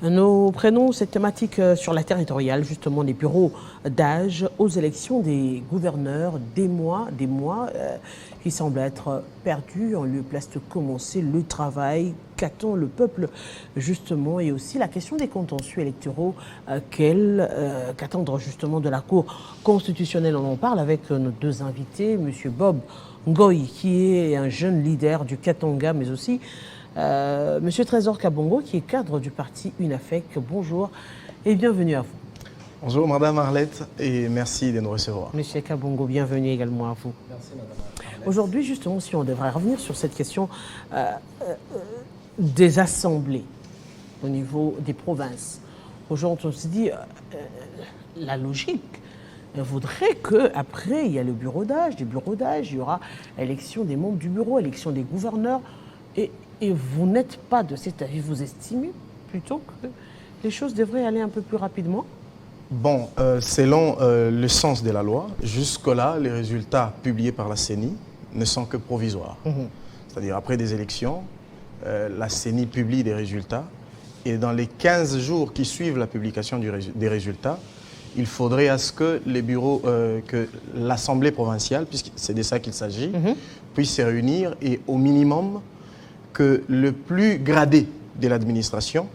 Nous prenons cette thématique sur la territoriale, justement des bureaux d'âge aux élections des gouverneurs, des mois qui semblent être perdus en lieu place de commencer le travail. Qu'attend le peuple justement, et aussi la question des contentieux électoraux qu'attendre justement de la Cour constitutionnelle. On en parle avec nos deux invités, M. Bob Ngoy, qui est un jeune leader du Katanga, mais aussi Monsieur Trésor Kabongo, qui est cadre du parti UNAFEC. Bonjour et bienvenue à vous. Bonjour Madame Arlette et merci de nous recevoir. Monsieur Kabongo, bienvenue également à vous. Merci Madame Arlette. Aujourd'hui, justement, si on devrait revenir sur cette question des assemblées au niveau des provinces. Aujourd'hui, on se dit, la logique voudrait qu'après, il y a le bureau d'âge, il y aura élection des membres du bureau, élection des gouverneurs. Et vous n'êtes pas de cet avis, vous estimez plutôt que les choses devraient aller un peu plus rapidement? Bon, selon le sens de la loi, jusque-là, les résultats publiés par la CENI ne sont que provisoires. C'est-à-dire, après des élections, la CENI publie des résultats et dans les 15 jours qui suivent la publication des résultats, il faudrait à ce que les bureaux, que l'Assemblée provinciale, puisque c'est de ça qu'il s'agit, puisse se réunir et au minimum que le plus gradé de l'administration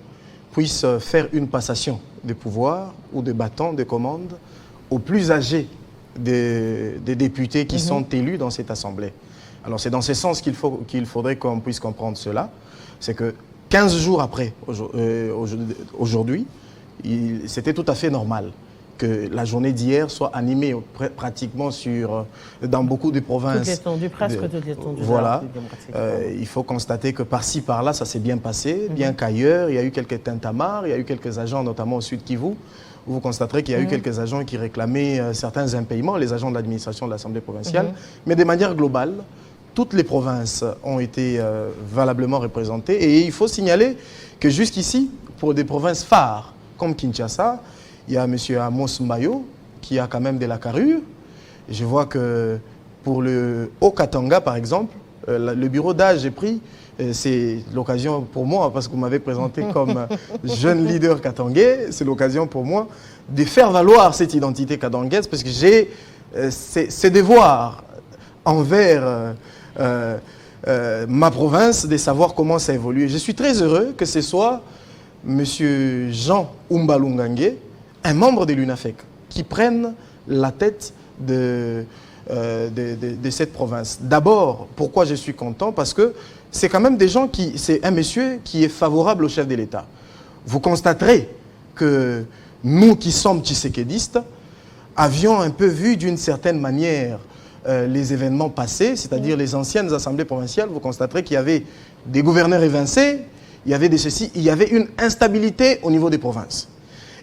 puisse faire une passation de pouvoir ou de bâton de commande aux plus âgés des députés qui sont élus dans cette Assemblée. Alors c'est dans ce sens qu'il faudrait qu'on puisse comprendre cela. C'est que 15 jours après aujourd'hui, c'était tout à fait normal que la journée d'hier soit animée pratiquement dans beaucoup de provinces. Toute l'étendue, presque toute l'étendue. Voilà. Il faut constater que par-ci, par-là, ça s'est bien passé, bien qu'ailleurs, il y a eu quelques tintamarres, il y a eu quelques agents, notamment au Sud Kivu, où vous constaterez qu'il y a eu quelques agents qui réclamaient certains impayements, les agents de l'administration de l'Assemblée provinciale. Mais de manière globale, toutes les provinces ont été valablement représentées. Et il faut signaler que jusqu'ici, pour des provinces phares comme Kinshasa, il y a M. Amos Mbayo qui a quand même de la carrure. Je vois que pour le Haut-Katanga, par exemple, le bureau d'âge est pris. C'est l'occasion pour moi, parce que vous m'avez présenté comme jeune leader katangais, c'est l'occasion pour moi de faire valoir cette identité katangaise, parce que j'ai ces devoirs envers ma province de savoir comment ça évolue. Je suis très heureux que ce soit M. Jean Umbalungangue, un membre de l'UNAFEC, qui prenne la tête de cette province. D'abord, pourquoi je suis content? Parce que c'est quand même des gens c'est un monsieur qui est favorable au chef de l'État. Vous constaterez que nous qui sommes tshisekédistes avions un peu vu d'une certaine manière les événements passés, c'est-à-dire les anciennes assemblées provinciales. Vous constaterez qu'il y avait des gouverneurs évincés, il y avait des ceci, il y avait une instabilité au niveau des provinces.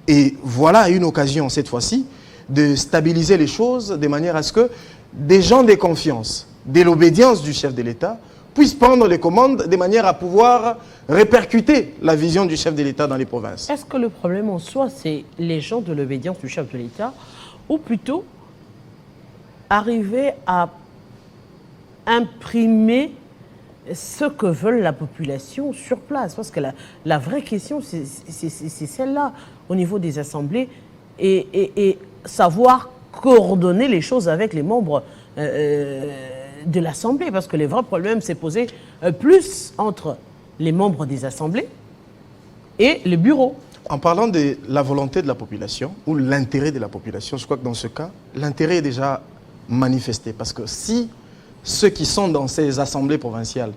Et voilà une occasion, cette fois-ci, de stabiliser les choses de manière à ce que des gens de confiance, de l'obédience du chef de l'État, puissent prendre les commandes de manière à pouvoir répercuter la vision du chef de l'État dans les provinces. Est-ce que le problème en soi, c'est les gens de l'obédience du chef de l'État, ou plutôt arriver à imprimer ce que veulent la population sur place? Parce que la vraie question, c'est celle-là, au niveau des assemblées, et savoir coordonner les choses avec les membres de l'Assemblée. Parce que le vrai problème s'est posé plus entre les membres des assemblées et le bureau. En parlant de la volonté de la population, ou l'intérêt de la population, je crois que dans ce cas, l'intérêt est déjà manifesté. Parce que si ceux qui sont dans ces assemblées provinciales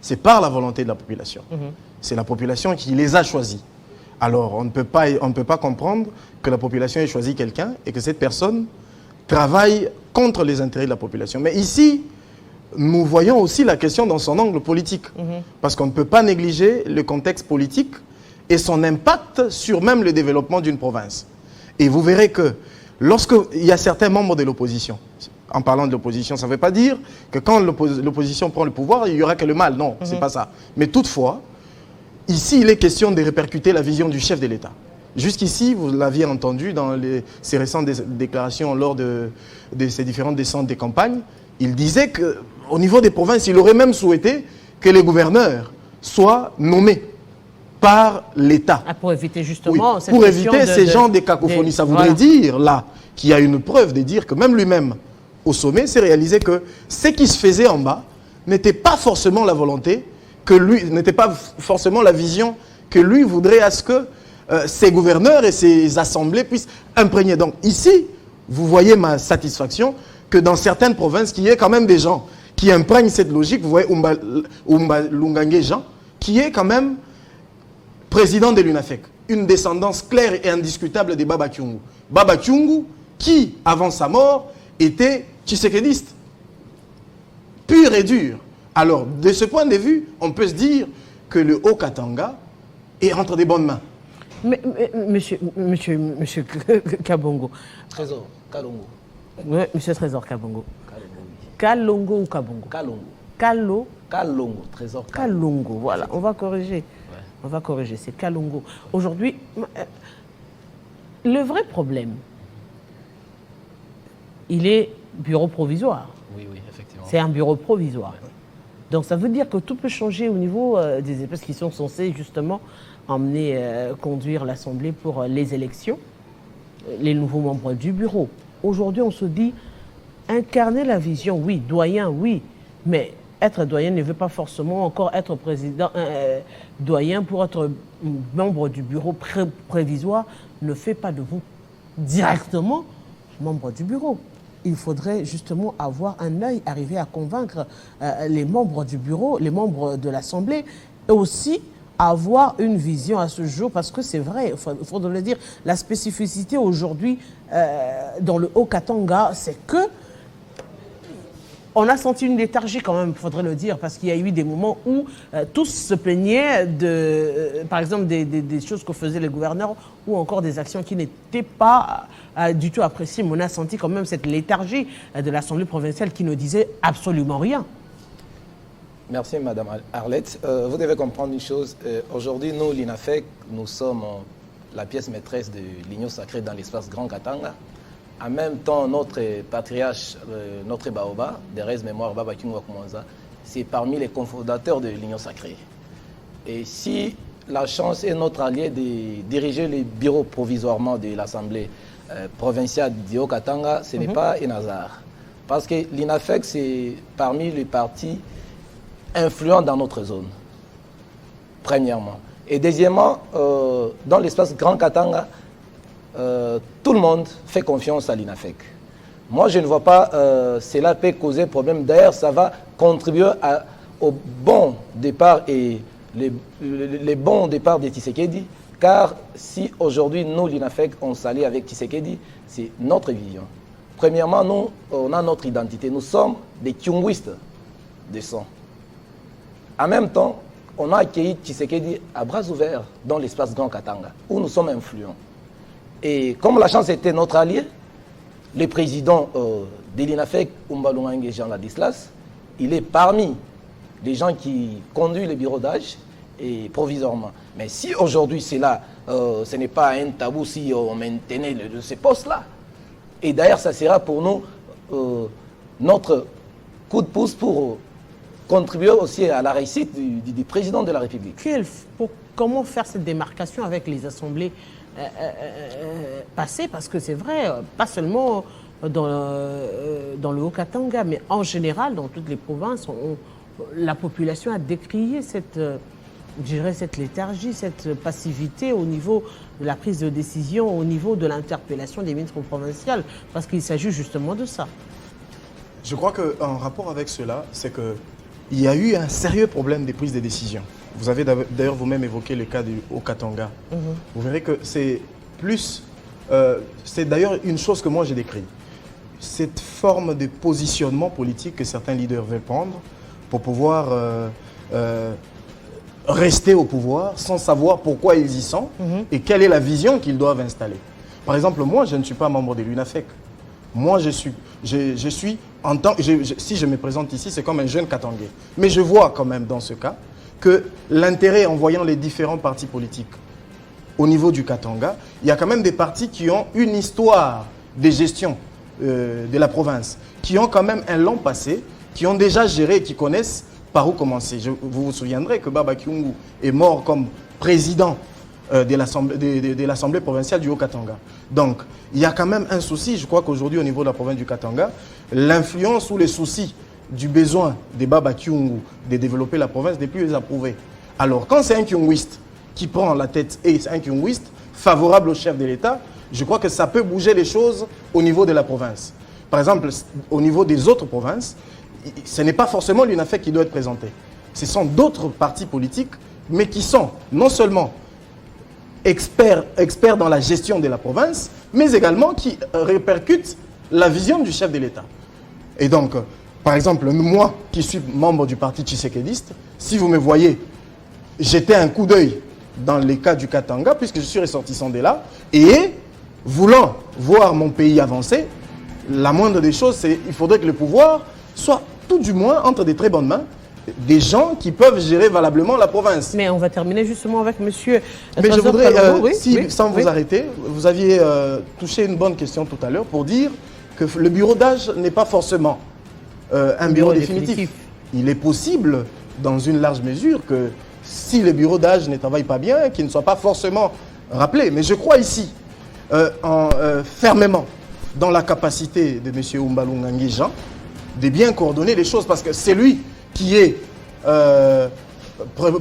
c'est par la volonté de la population. C'est la population qui les a choisis. Alors, on ne peut pas comprendre que la population ait choisi quelqu'un et que cette personne travaille contre les intérêts de la population. Mais ici, nous voyons aussi la question dans son angle politique. Parce qu'on ne peut pas négliger le contexte politique et son impact sur même le développement d'une province. Et vous verrez que lorsqu'il y a certains membres de l'opposition, en parlant de l'opposition, ça ne veut pas dire que quand l'opposition prend le pouvoir, il n'y aura que le mal. Non, c'est pas ça. Mais toutefois, ici, il est question de répercuter la vision du chef de l'État. Jusqu'ici, vous l'aviez entendu dans ces récentes déclarations lors de ces différentes descentes des campagnes, il disait qu'au niveau des provinces, il aurait même souhaité que les gouverneurs soient nommés par l'État. Pour éviter justement cette pour question éviter ces genres de cacophonies. Ça voudrait dire, là, qu'il y a une preuve de dire que même lui-même, au sommet, s'est réalisé que ce qui se faisait en bas n'était pas forcément la volonté, que lui, n'était pas forcément la vision que lui voudrait à ce que ses gouverneurs et ses assemblées puissent imprégner. Donc ici, vous voyez ma satisfaction que dans certaines provinces, qu'il y ait quand même des gens qui imprègnent cette logique. Vous voyez Oumba Lungange Jean, qui est quand même président de l'UNAFEC. Une descendance claire et indiscutable de Baba Kyungu. Baba Kyungu, qui, avant sa mort, était tshisekédiste, pur et dur. Alors, de ce point de vue, on peut se dire que le Haut-Katanga est entre des bonnes mains. Mais, monsieur Kabongo. Trésor, Kalongo. Oui, monsieur Trésor Kabongo. Kalongo. Kalongo ou Kabongo? Kalongo. Kalongo, Trésor Kalongo, voilà, on va corriger. Ouais. On va corriger, c'est Kalongo. Aujourd'hui, le vrai problème, il est bureau provisoire. Oui, effectivement. C'est un bureau provisoire. Ouais. Donc ça veut dire que tout peut changer au niveau des espèces qui sont censées justement emmener, conduire l'Assemblée pour les élections, les nouveaux membres du bureau. Aujourd'hui, on se dit, incarner la vision, oui, doyen, oui, mais être doyen ne veut pas forcément encore être président, doyen pour être membre du bureau prévisoire ne fait pas de vous directement membre du bureau. Il faudrait justement avoir un œil, arriver à convaincre les membres du bureau, les membres de l'Assemblée, et aussi avoir une vision à ce jour, parce que c'est vrai, il faut le dire, la spécificité aujourd'hui dans le Haut-Katanga, c'est que on a senti une léthargie quand même, il faudrait le dire, parce qu'il y a eu des moments où tous se plaignaient de, par exemple, des choses que faisaient les gouverneurs ou encore des actions qui n'étaient pas du tout appréciées. Mais on a senti quand même cette léthargie de l'Assemblée provinciale qui ne disait absolument rien. Merci, Madame Arlette. Vous devez comprendre une chose. Aujourd'hui, nous, l'INAFEC, nous sommes la pièce maîtresse de l'Union sacrée dans l'espace Grand Katanga. En même temps, notre patriarche, notre Baoba, Derez Mémoire Baba Kyungu Wakumanza, c'est parmi les cofondateurs de l'Union sacrée. Et si la chance est notre allié de diriger les bureaux provisoirement de l'Assemblée provinciale du Haut-Katanga, ce n'est pas un hasard. Parce que l'INAFEC, c'est parmi les partis influents dans notre zone, premièrement. Et deuxièmement, dans l'espace Grand Katanga, tout le monde fait confiance à l'INAFEC. Moi, je ne vois pas cela peut causer problème. D'ailleurs, ça va contribuer au bon départ et les bons départs de Tshisekedi. Car si aujourd'hui, nous, l'INAFEC, on s'allie avec Tshisekedi, c'est notre vision. Premièrement, nous, on a notre identité. Nous sommes des Kyunguistes de sang. En même temps, on a accueilli Tshisekedi à bras ouverts dans l'espace Grand Katanga, où nous sommes influents. Et comme la chance était notre allié, le président de l'INAFEC, Oumba Lungange Jean Ladislas, il est parmi les gens qui conduisent le bureau d'âge et provisoirement. Mais si aujourd'hui c'est là, ce n'est pas un tabou si on maintenait ces postes-là. Et d'ailleurs, ça sera pour nous notre coup de pouce pour contribuer aussi à la réussite du président de la République. Comment faire cette démarcation avec les assemblées passées? Parce que c'est vrai, pas seulement dans le Haut-Katanga, mais en général, dans toutes les provinces, la population a décrié cette léthargie, cette passivité au niveau de la prise de décision, au niveau de l'interpellation des ministres provinciales, parce qu'il s'agit justement de ça. Je crois qu'en rapport avec cela, c'est qu'il y a eu un sérieux problème des prises de décision. Vous avez d'ailleurs vous-même évoqué le cas du Haut-Katanga. Vous verrez que c'est plus... c'est d'ailleurs une chose que moi j'ai décrite. Cette forme de positionnement politique que certains leaders veulent prendre pour pouvoir rester au pouvoir sans savoir pourquoi ils y sont et quelle est la vision qu'ils doivent installer. Par exemple, moi, je ne suis pas membre de l'UNAFEC. Moi, je suis en tant, si je me présente ici, c'est comme un jeune Katangais. Mais je vois quand même dans ce cas que l'intérêt, en voyant les différents partis politiques au niveau du Katanga, il y a quand même des partis qui ont une histoire de gestion de la province, qui ont quand même un long passé, qui ont déjà géré et qui connaissent par où commencer. Vous vous souviendrez que Baba Kyungu est mort comme président de l'Assemblée provinciale du Haut-Katanga. Donc, il y a quand même un souci, je crois qu'aujourd'hui, au niveau de la province du Katanga, l'influence ou les soucis du besoin des Baba Kyungu de développer la province n'est plus approuvé. Alors, quand c'est un Kyunguiste qui prend la tête et c'est un Kyunguiste favorable au chef de l'État, je crois que ça peut bouger les choses au niveau de la province. Par exemple, au niveau des autres provinces, ce n'est pas forcément l'UNAFEC qui doit être présenté. Ce sont d'autres partis politiques, mais qui sont non seulement experts dans la gestion de la province, mais également qui répercutent la vision du chef de l'État. Et donc, par exemple, moi qui suis membre du parti tshisekédiste, si vous me voyez jeter un coup d'œil dans les cas du Katanga, puisque je suis ressortissant de là, et voulant voir mon pays avancer, la moindre des choses, c'est qu'il faudrait que le pouvoir soit tout du moins entre de très bonnes mains, des gens qui peuvent gérer valablement la province. Mais on va terminer justement avec monsieur... Mais je voudrais, sans vous arrêter, vous aviez touché une bonne question tout à l'heure pour dire que le bureau d'âge n'est pas forcément un bureau définitif. Il est possible, dans une large mesure, que si le bureau d'âge ne travaille pas bien, qu'il ne soit pas forcément rappelé. Mais je crois ici, fermement, dans la capacité de M. Umbalungangi Jean, de bien coordonner les choses, parce que c'est lui qui est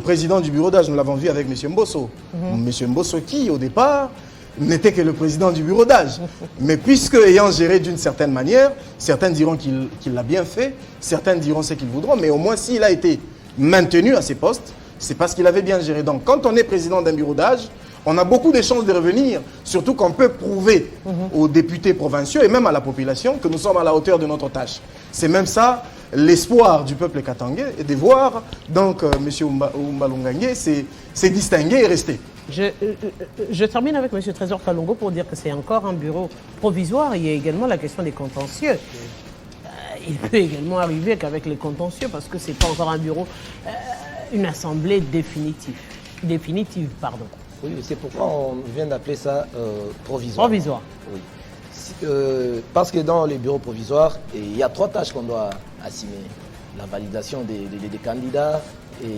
président du bureau d'âge, nous l'avons vu avec M. Mbosso. M. Mbosso qui, au départ, n'était que le président du bureau d'âge. Mais puisque, ayant géré d'une certaine manière, certains diront qu'il l'a bien fait, certains diront ce qu'ils voudront, mais au moins s'il a été maintenu à ses postes, c'est parce qu'il avait bien géré. Donc, quand on est président d'un bureau d'âge, on a beaucoup de chances de revenir, surtout qu'on peut prouver aux députés provinciaux et même à la population que nous sommes à la hauteur de notre tâche. C'est même ça l'espoir du peuple katangais, et de voir donc M. Umbalungangi s'est distingué et resté. Je termine avec M. Trésor Kalongo pour dire que c'est encore un bureau provisoire. Il y a également la question des contentieux. Il peut également arriver qu'avec les contentieux, parce que ce n'est pas encore un bureau, une assemblée définitive. Oui, c'est pourquoi on vient d'appeler ça provisoire. Provisoire. Oui. Parce que dans les bureaux provisoires, il y a 3 tâches qu'on doit assumer. La validation des candidats. Et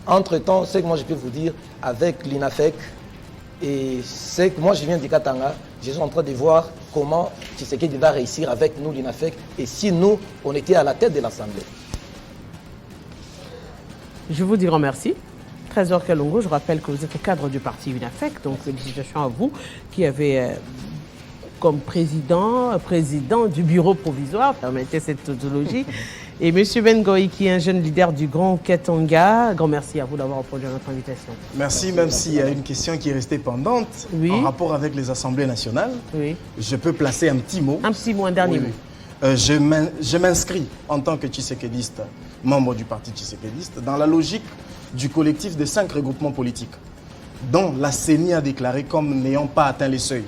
entre-temps, c'est que moi je peux vous dire, avec l'INAFEC, et c'est que moi je viens du Katanga, je suis en train de voir comment Tshisekedi va réussir avec nous, l'INAFEC, et si nous, on était à la tête de l'Assemblée. Je vous dis grand merci. Trésor Kalongo, je rappelle que vous êtes au cadre du parti UNAFEC, donc félicitations à vous qui avez comme président du bureau provisoire, permettez cette tautologie, et M. Ben Goy qui est un jeune leader du Grand Katanga. Grand merci à vous d'avoir répondu à notre invitation. Merci, même s'il y a une question qui est restée pendante en rapport avec les assemblées nationales. Oui. Je peux placer un petit mot. Un petit mot, un dernier mot. Je m'inscris en tant que tshisekédiste, membre du parti tshisekédiste, dans la logique du collectif des 5 regroupements politiques, dont la CENI a déclaré comme n'ayant pas atteint les seuils,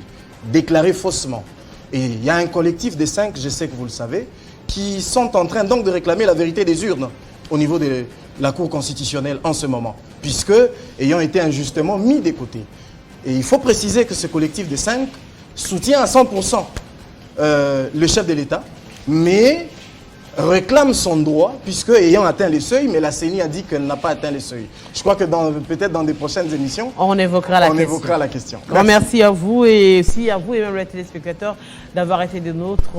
déclaré faussement. Et il y a un collectif des 5, je sais que vous le savez, qui sont en train donc de réclamer la vérité des urnes au niveau de la Cour constitutionnelle en ce moment, puisque ayant été injustement mis de côté. Et il faut préciser que ce collectif des 5 soutient à 100% le chef de l'État, mais réclame son droit, puisque ayant atteint les seuils, mais la CENI a dit qu'elle n'a pas atteint les seuils. Je crois que peut-être dans des prochaines émissions, on évoquera la question. Merci à vous et aussi à vous et même les téléspectateurs d'avoir été des nôtres.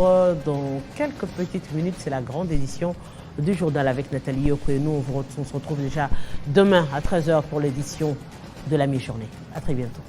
Dans quelques petites minutes, c'est la grande édition du journal avec Nathalie Yoko et nous, on se retrouve déjà demain à 13h pour l'édition de la mi-journée. À très bientôt.